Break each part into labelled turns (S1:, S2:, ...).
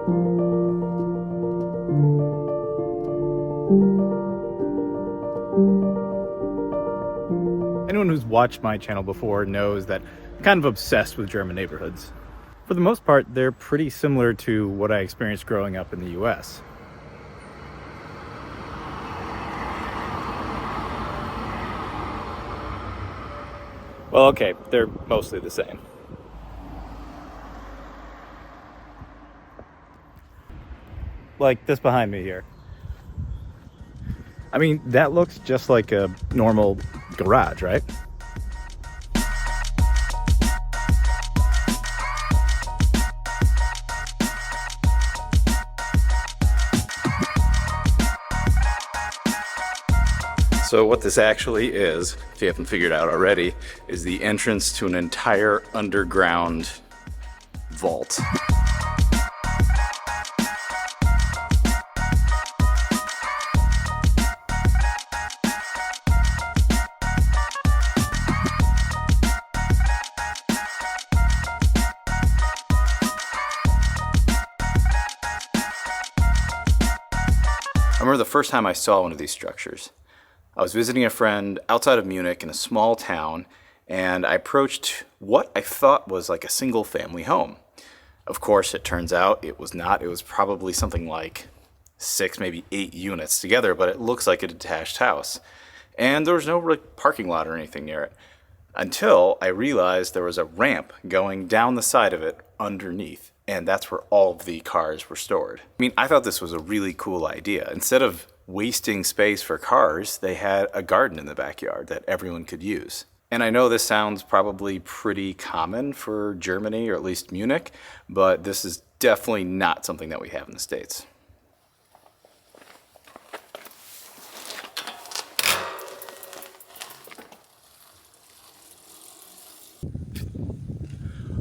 S1: Anyone who's watched my channel before knows that I'm kind of obsessed with German neighborhoods. For the most part, they're pretty similar to what I experienced growing up in the US. Well, okay, they're mostly the same. Like this behind me here. I mean, that looks just like a normal garage, right? So what this actually is, if you haven't figured out already, is the entrance to an entire underground vault. I remember the first time I saw one of these structures. I was visiting a friend outside of Munich in a small town, and I approached what I thought was like a single family home. Of course, it turns out it was not. It was probably something like 6, maybe 8 units together, but it looks like a detached house. And there was no parking lot or anything near it, until I realized there was a ramp going down the side of it underneath, and that's where all of the cars were stored. I mean, I thought this was a really cool idea. Instead of wasting space for cars, they had a garden in the backyard that everyone could use. And I know this sounds probably pretty common for Germany, or at least Munich, but this is definitely not something that we have in the States.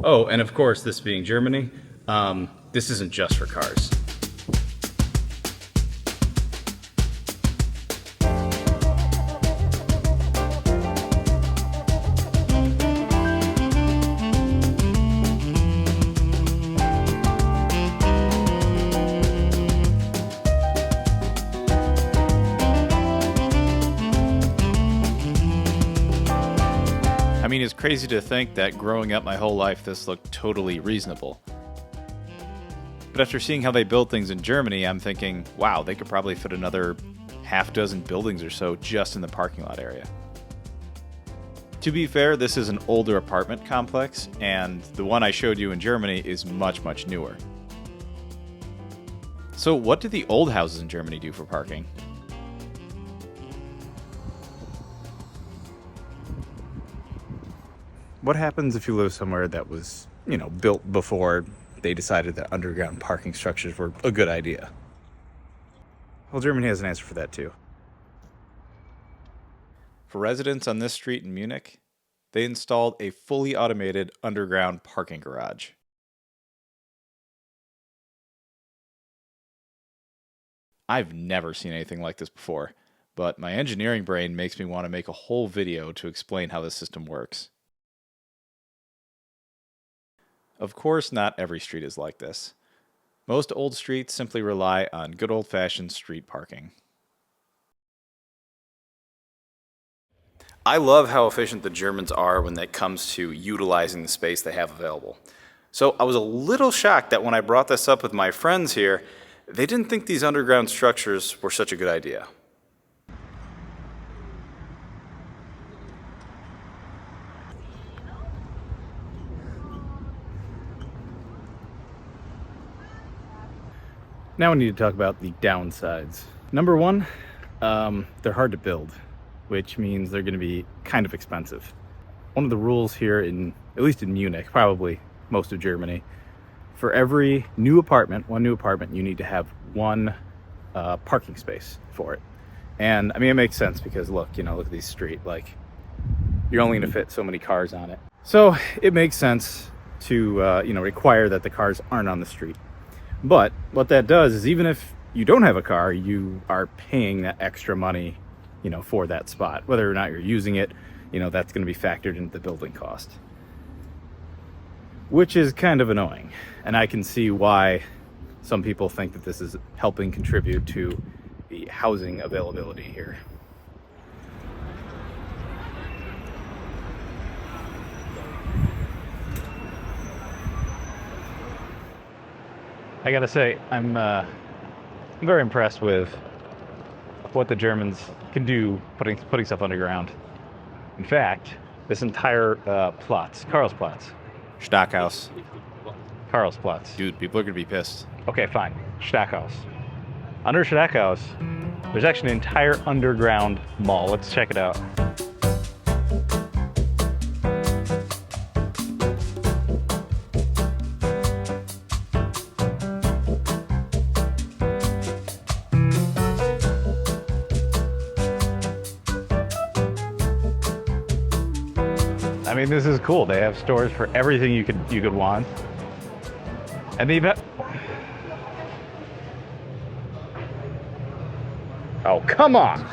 S1: Oh, and of course, this being Germany, this isn't just for cars. I mean, it's crazy to think that growing up my whole life, this looked totally reasonable. But after seeing how they build things in Germany, I'm thinking, wow, they could probably fit another half dozen buildings or so just in the parking lot area. To be fair, this is an older apartment complex, and the one I showed you in Germany is much, much newer. So what do the old houses in Germany do for parking? What happens if you live somewhere that was, built before they decided that underground parking structures were a good idea? Well, Germany has an answer for that too. For residents on this street in Munich, they installed a fully automated underground parking garage. I've never seen anything like this before, but my engineering brain makes me want to make a whole video to explain how this system works. Of course, not every street is like this. Most old streets simply rely on good old-fashioned street parking. I love how efficient the Germans are when it comes to utilizing the space they have available. So I was a little shocked that when I brought this up with my friends here, they didn't think these underground structures were such a good idea. Now we need to talk about the downsides. Number one, they're hard to build, which means they're going to be kind of expensive. One of the rules here at least in Munich, probably most of Germany, for every new apartment, you need to have one parking space for it. And I mean, it makes sense because look at these street, you're only going to fit so many cars on it. So it makes sense to, require that the cars aren't on the street. But what that does is even if you don't have a car, you are paying that extra money, for that spot. Whether or not you're using it, that's going to be factored into the building cost. Which is kind of annoying. And I can see why, Some people think that this is helping contribute to the housing availability here.
S2: I gotta say, I'm very impressed with what the Germans can do putting stuff underground. In fact, this entire Karlsplatz.
S1: Stackhouse.
S2: Karlsplatz.
S1: Dude, people are gonna be pissed.
S2: Okay, fine. Stackhouse. Under Stackhouse, there's actually an entire underground mall. Let's check it out. I mean, this is cool. They have stores for everything you could want. And they've oh, come on!